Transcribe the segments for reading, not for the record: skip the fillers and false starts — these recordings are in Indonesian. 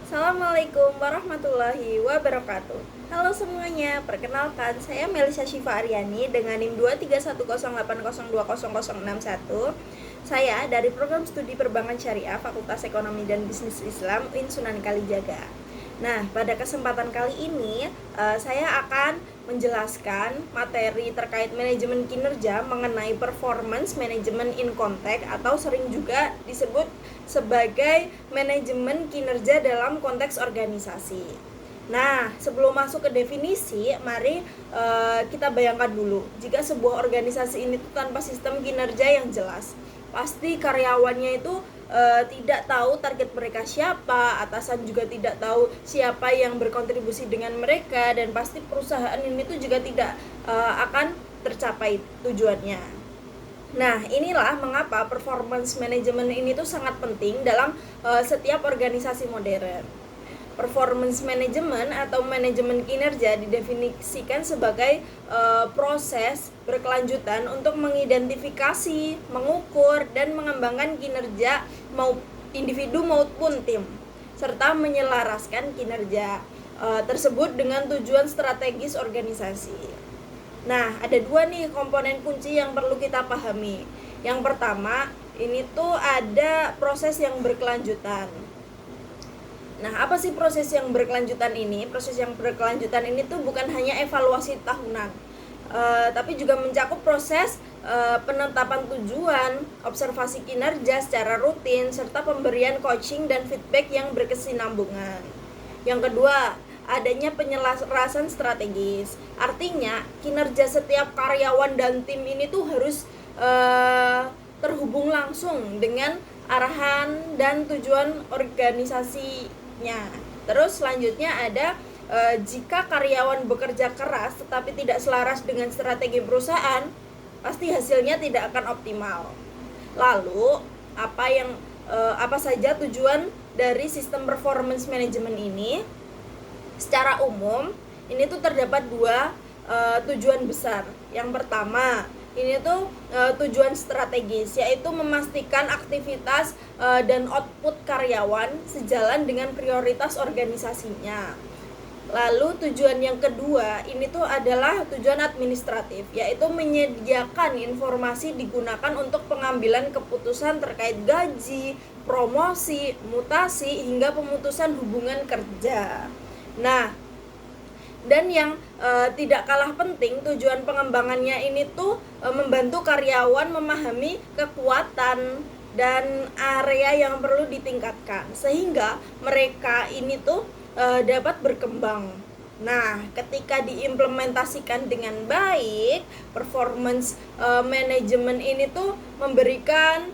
Assalamualaikum warahmatullahi wabarakatuh. Halo semuanya, perkenalkan saya Melisa Syifa Aryani dengan NIM 23108020061. Saya dari Program Studi Perbankan Syariah Fakultas Ekonomi dan Bisnis Islam UIN Sunan Kalijaga. Nah, pada kesempatan kali ini saya akan menjelaskan materi terkait manajemen kinerja mengenai performance management in context atau sering juga disebut sebagai manajemen kinerja dalam konteks organisasi. Nah, sebelum masuk ke definisi, mari kita bayangkan dulu, jika sebuah organisasi ini tuh tanpa sistem kinerja yang jelas, pasti karyawannya itu tidak tahu target mereka siapa, atasan juga tidak tahu siapa yang berkontribusi dengan mereka, dan pasti perusahaan ini tuh juga tidak akan tercapai tujuannya. Nah, inilah mengapa performance management ini tuh sangat penting dalam setiap organisasi modern. Performance management atau manajemen kinerja didefinisikan sebagai proses berkelanjutan untuk mengidentifikasi, mengukur, dan mengembangkan kinerja mau individu maupun tim, serta menyelaraskan kinerja tersebut dengan tujuan strategis organisasi. Nah, ada dua nih komponen kunci yang perlu kita pahami. Yang pertama, ini tuh ada proses yang berkelanjutan. Nah, apa sih proses yang berkelanjutan ini? Proses yang berkelanjutan ini tuh bukan hanya evaluasi tahunan, tapi juga mencakup proses penetapan tujuan, observasi kinerja secara rutin, serta pemberian coaching dan feedback yang berkesinambungan. Yang kedua, adanya penyelarasan strategis. Artinya, kinerja setiap karyawan dan tim ini tuh harus terhubung langsung dengan arahan dan tujuan organisasinya. Terus selanjutnya ada jika karyawan bekerja keras tetapi tidak selaras dengan strategi perusahaan, pasti hasilnya tidak akan optimal. Lalu apa saja tujuan dari sistem performance management ini? Secara umum ini tuh terdapat dua tujuan besar. Yang pertama, ini tuh tujuan strategis, yaitu memastikan aktivitas dan output karyawan sejalan dengan prioritas organisasinya. Lalu tujuan yang kedua ini tuh adalah tujuan administratif, yaitu menyediakan informasi digunakan untuk pengambilan keputusan terkait gaji, promosi, mutasi, hingga pemutusan hubungan kerja. Nah, dan yang tidak kalah penting, tujuan pengembangannya ini tuh membantu karyawan memahami kekuatan dan area yang perlu ditingkatkan sehingga mereka ini tuh dapat berkembang. Nah, ketika diimplementasikan dengan baik, performance management ini tuh memberikan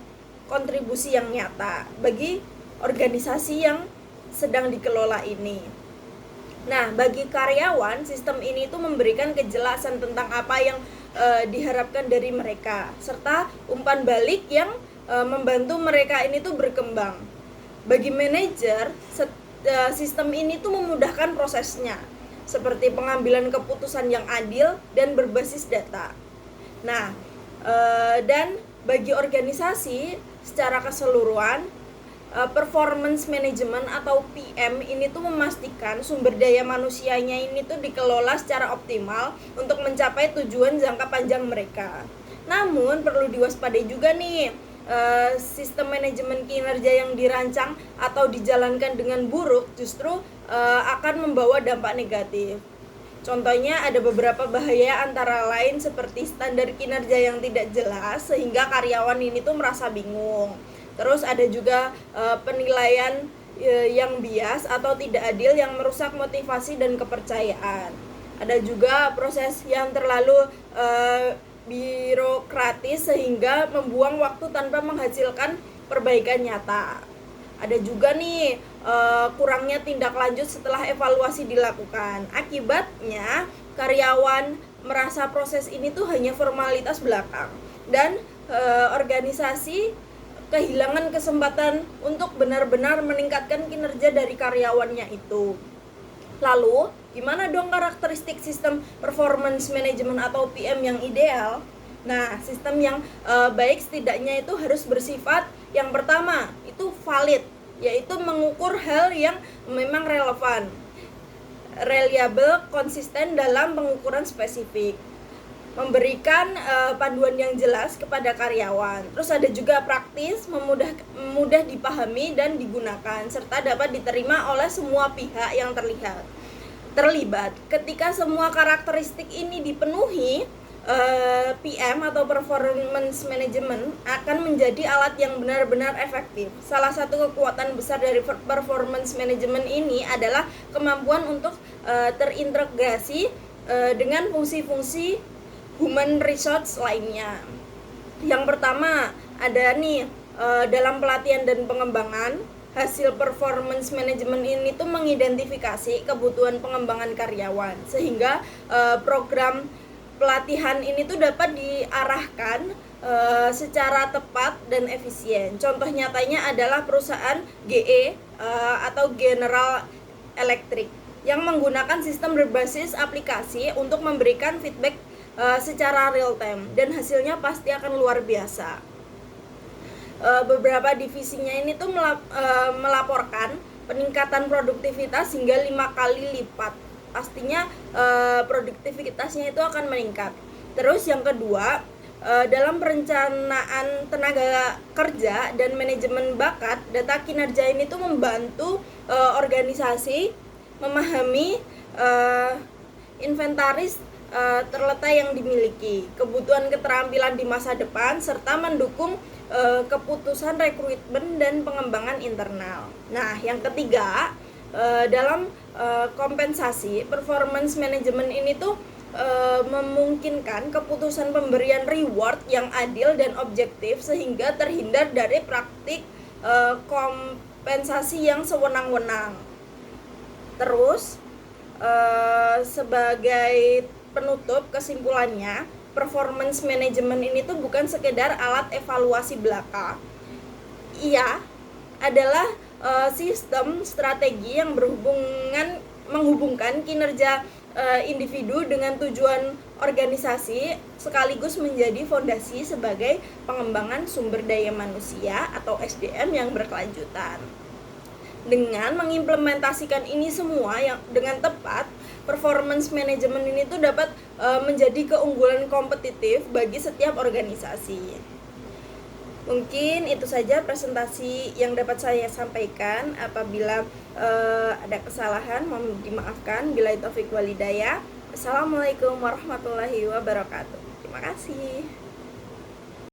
kontribusi yang nyata bagi organisasi yang sedang dikelola ini. Nah, bagi karyawan, sistem ini tuh memberikan kejelasan tentang apa yang diharapkan dari mereka, serta umpan balik yang membantu mereka ini tuh berkembang. Bagi manajer, sistem ini tuh memudahkan prosesnya, seperti pengambilan keputusan yang adil dan berbasis data. Nah, dan bagi organisasi secara keseluruhan, performance management atau PM ini tuh memastikan sumber daya manusianya ini tuh dikelola secara optimal untuk mencapai tujuan jangka panjang mereka. Namun perlu diwaspadai juga nih, sistem manajemen kinerja yang dirancang atau dijalankan dengan buruk justru akan membawa dampak negatif. Contohnya ada beberapa bahaya, antara lain seperti standar kinerja yang tidak jelas sehingga karyawan ini tuh merasa bingung. Terus ada juga penilaian yang bias atau tidak adil yang merusak motivasi dan kepercayaan. Ada juga proses yang terlalu birokratis sehingga membuang waktu tanpa menghasilkan perbaikan nyata. Ada juga nih kurangnya tindak lanjut setelah evaluasi dilakukan. Akibatnya karyawan merasa proses ini tuh hanya formalitas belakang dan organisasi kehilangan kesempatan untuk benar-benar meningkatkan kinerja dari karyawannya itu. Lalu, gimana dong karakteristik sistem performance management atau PM yang ideal? Nah, sistem yang baik setidaknya itu harus bersifat, yang pertama, itu valid, yaitu mengukur hal yang memang relevan, reliable, konsisten dalam pengukuran spesifik, memberikan panduan yang jelas kepada karyawan. Terus ada juga praktis, mudah dipahami dan digunakan, serta dapat diterima oleh semua pihak yang terlibat. Ketika semua karakteristik ini dipenuhi, PM atau performance management akan menjadi alat yang benar-benar efektif. Salah satu kekuatan besar dari performance management ini adalah kemampuan untuk terintegrasi dengan fungsi-fungsi human resource lainnya. Yang pertama ada nih dalam pelatihan dan pengembangan, hasil performance management ini tuh mengidentifikasi kebutuhan pengembangan karyawan, sehingga program pelatihan ini tuh dapat diarahkan secara tepat dan efisien. Contoh nyatanya adalah perusahaan GE atau General Electric yang menggunakan sistem berbasis aplikasi untuk memberikan feedback secara real time, dan hasilnya pasti akan luar biasa. Beberapa divisinya ini tuh melaporkan peningkatan produktivitas hingga 5 kali lipat. Pastinya produktivitasnya itu akan meningkat. Terus yang kedua, dalam perencanaan tenaga kerja dan manajemen bakat, data kinerja ini tuh membantu organisasi memahami inventaris terletak yang dimiliki, kebutuhan keterampilan di masa depan, serta mendukung keputusan rekrutmen dan pengembangan internal. Nah, yang ketiga, dalam kompensasi, performance management ini tuh memungkinkan keputusan pemberian reward yang adil dan objektif, sehingga terhindar dari praktik kompensasi yang sewenang-wenang. Terus sebagai penutup, kesimpulannya, performance management ini tuh bukan sekedar alat evaluasi belaka. Ia adalah sistem strategi yang menghubungkan kinerja individu dengan tujuan organisasi, sekaligus menjadi fondasi sebagai pengembangan sumber daya manusia atau SDM yang berkelanjutan. Dengan mengimplementasikan ini semua yang dengan tepat, performance management ini tuh dapat menjadi keunggulan kompetitif bagi setiap organisasi. Mungkin itu saja presentasi yang dapat saya sampaikan. Apabila ada kesalahan mohon dimaafkan. Billahi taufiq wal hidayah. Assalamualaikum warahmatullahi wabarakatuh. Terima kasih.